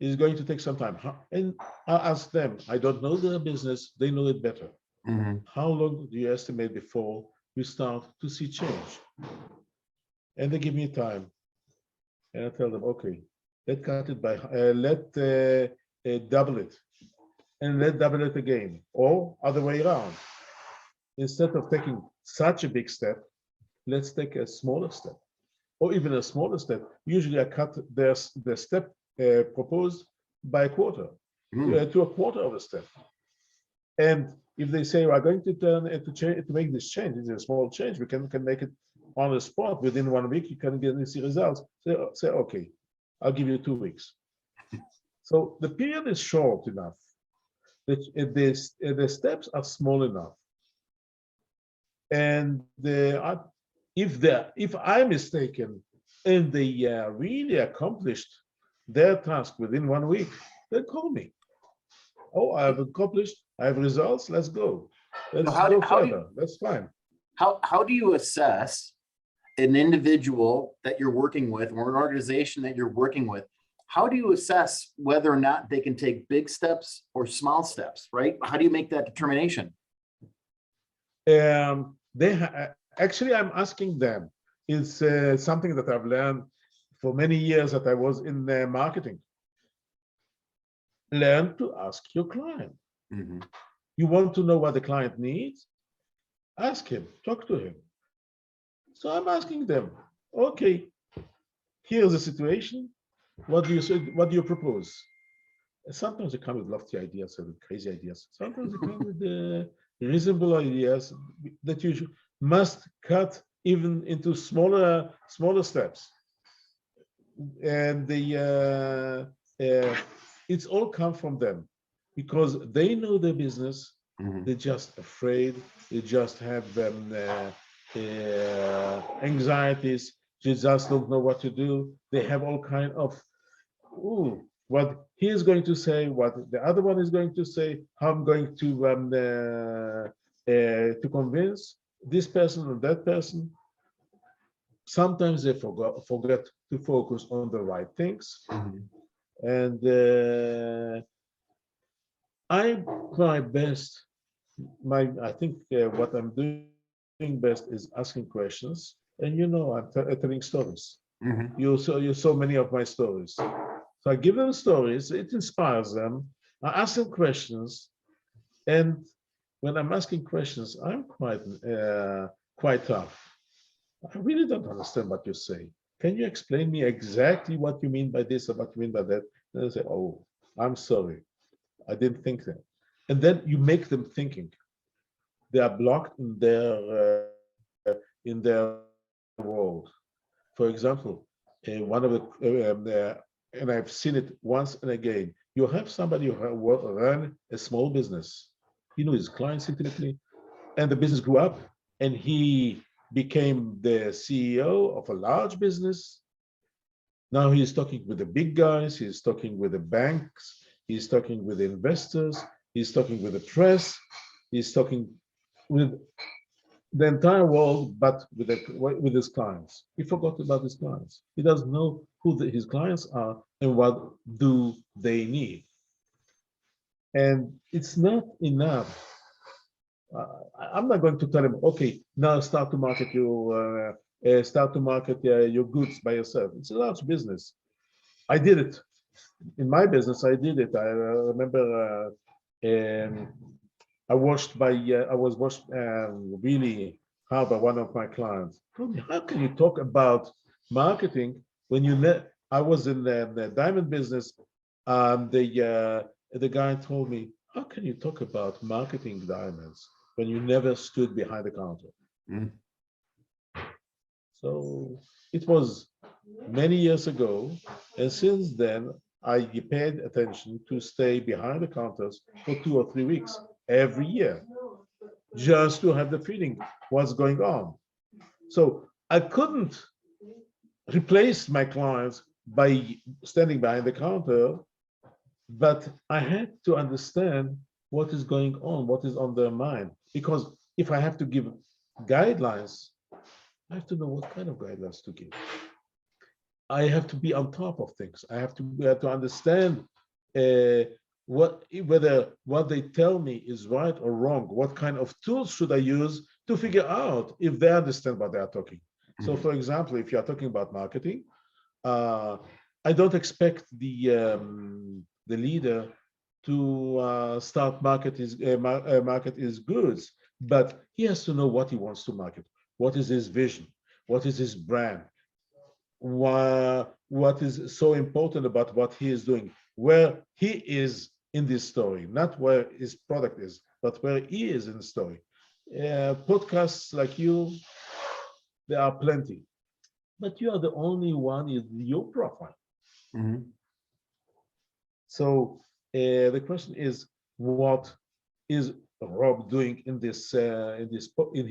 It's going to take some time. And I ask them, I don't know their business, they know it better. Mhm. How long do you estimate before we start to see change? And they give me time. And I tell them, okay, let's cut it by, double it. And let's double it again. Or other way around. Instead of taking such a big step, let's take a smaller step. Or even a smaller step. Usually I cut the step proposed by a quarter, Mm. to a quarter of a step. And if they say we're going to turn it to change to make this change, it's a small change, we can make it on the spot within 1 week. You can get see results. Say okay, I'll give you 2 weeks. So the period is short enough. The steps are small enough, and if I'm mistaken, and they really accomplished their task within 1 week, then call me. Oh, I've accomplished, I have results, let's go. So Let's how do, go further. That's fine. how do you assess an individual that you're working with or an organization that you're working with? How do you assess whether or not they can take big steps or small steps, right? How do you make that determination? Actually, I'm asking them. It's something that I've learned for many years that I was in marketing. Learn to ask your client. Mhm. You want to know what the client needs? Ask him, talk to him. So I'm asking them, okay, here's the situation. What do you say? What do you propose? Sometimes they come with lofty ideas and crazy ideas. Sometimes they come with reasonable ideas that you must cut even into smaller steps. And it's all come from them because they know their business. Mhm. They're just afraid. They just have anxieties. They just don't know what to do. They have all kind of, ooh, what he is going to say, what the other one is going to say, how I'm going to convince this person or that person. Sometimes they forget to focus on the right things, Mhm. and I try best. I think what I'm doing best is asking questions, and I'm telling stories. Mhm. You saw many of my stories. So I give them stories, it inspires them. I ask them questions, and when I'm asking questions, I'm quite tough. I really don't understand what you say. Can you explain me exactly what you mean by this or what you mean by that? And they say, oh, I'm sorry, I didn't think that. And then you make them thinking. They are blocked in their world. For example, one of and I've seen it once and again. You have somebody who run a small business. He knew his clients intimately, and the business grew up, and he became the CEO of a large business. Now he's talking with the big guys. He's talking with the banks. He's talking with the investors. He's talking with the press. He's talking with the entire world, but with his clients. He forgot about his clients. He doesn't know who his clients are and what do they need. And it's not enough. I'm not going to tell him, okay, now start to market your goods by yourself. It's a large business. I did it in my business. I did it. I remember I was watched really hard by one of my clients. Told me, how can you talk about marketing when I was in the diamond business, and the guy told me, how can you talk about marketing diamonds when you never stood behind the counter? Mhm. So it was many years ago, and since then I paid attention to stay behind the counters for 2 or 3 weeks every year, just to have the feeling what's going on. So I couldn't replace my clients by standing behind the counter, but I had to understand what is going on, what is on their mind. Because if I have to give guidelines, I have to know what kind of guidelines to give. I have to be on top of things. I have to understand whether what they tell me is right or wrong. What kind of tools should I use to figure out if they understand what they are talking? So, Mhm. for example, if you are talking about marketing, I don't expect the leader to start market his goods, but he has to know what he wants to market. What is his vision? What is his brand? What is so important about what he is doing? Where he is in this story, not where his product is, but where he is in the story. Podcasts like you, there are plenty, but you are the only one in your profile. Mhm. So the question is, what is Rob doing in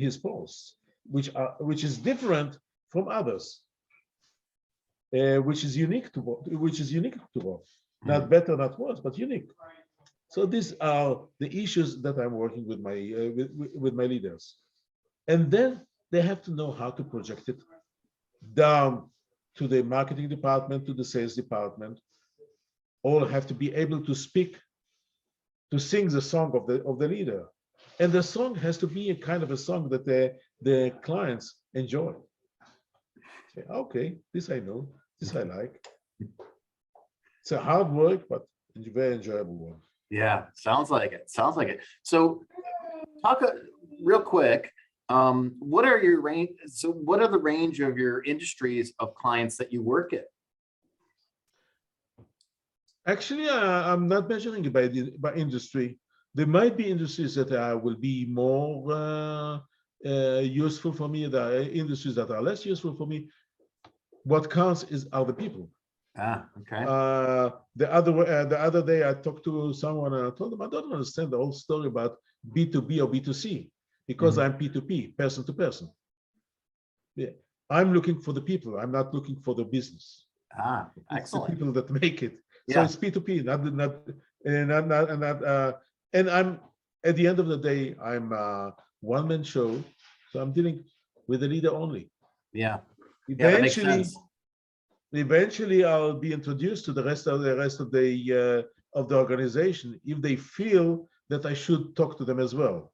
his posts, which is different from others, which is unique to Rob, not Mhm. better, not worse, but unique. So these are the issues that I'm working with with my leaders, and then they have to know how to project it down to the marketing department, to the sales department. All have to be able to speak, to sing the song of the leader, and the song has to be a kind of a song that the clients enjoy. Say, okay, this I know, this I like. It's a hard work, but a very enjoyable one. Yeah, sounds like it. Sounds like it. So talk real quick. What are your range? So what are the range of your industries of clients that you work in? Actually, I'm not measuring it by industry. There might be industries that will be more useful for me. There are industries that are less useful for me. What counts are the people. Ah, okay. The other day, I talked to someone and I told them I don't understand the whole story about B2B or B2C because Mhm. I'm P2P, person to person. Yeah. I'm looking for the people. I'm not looking for the business. Ah, It's the excellent. people that make it. So Yeah. it's P2P, and I'm at the end of the day, I'm a one-man show. So I'm dealing with the leader only. Yeah. Yeah, that makes Eventually, sense. eventually I'll be introduced to the rest of the organization if they feel that I should talk to them as well.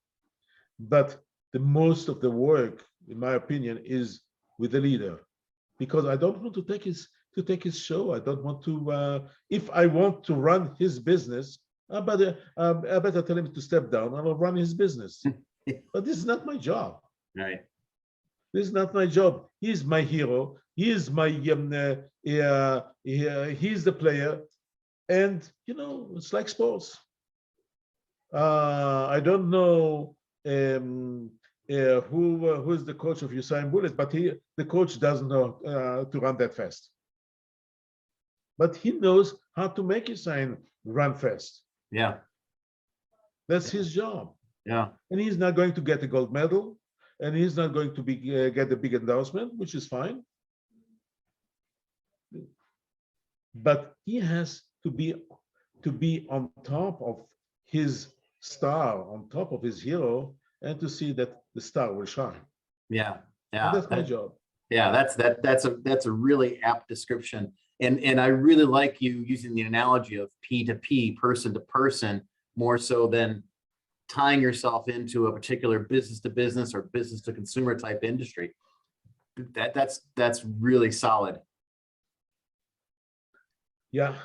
But the most of the work, in my opinion, is with the leader, because I don't want to take his show. I don't want to. If I want to run his business, I better tell him to step down and I'll run his business. But this is not my job. Right. This is not my job. He's my hero. He is my he's the player, and it's like sports. I don't know who is the coach of Usain Bolt, but the coach doesn't know to run that fast. But he knows how to make Usain run fast. Yeah. That's his job, Yeah. and he's not going to get a gold medal, and he's not going to get a big endorsement, which is fine. But he has to be on top of his star, on top of his hero, and to see that the star will shine. Yeah. And Yeah. that's my job. Yeah, that's a really apt description. And I really like you using the analogy of P2P, person to person, more so than tying yourself into a particular business to business or business to consumer type industry. That's really solid. Yeah,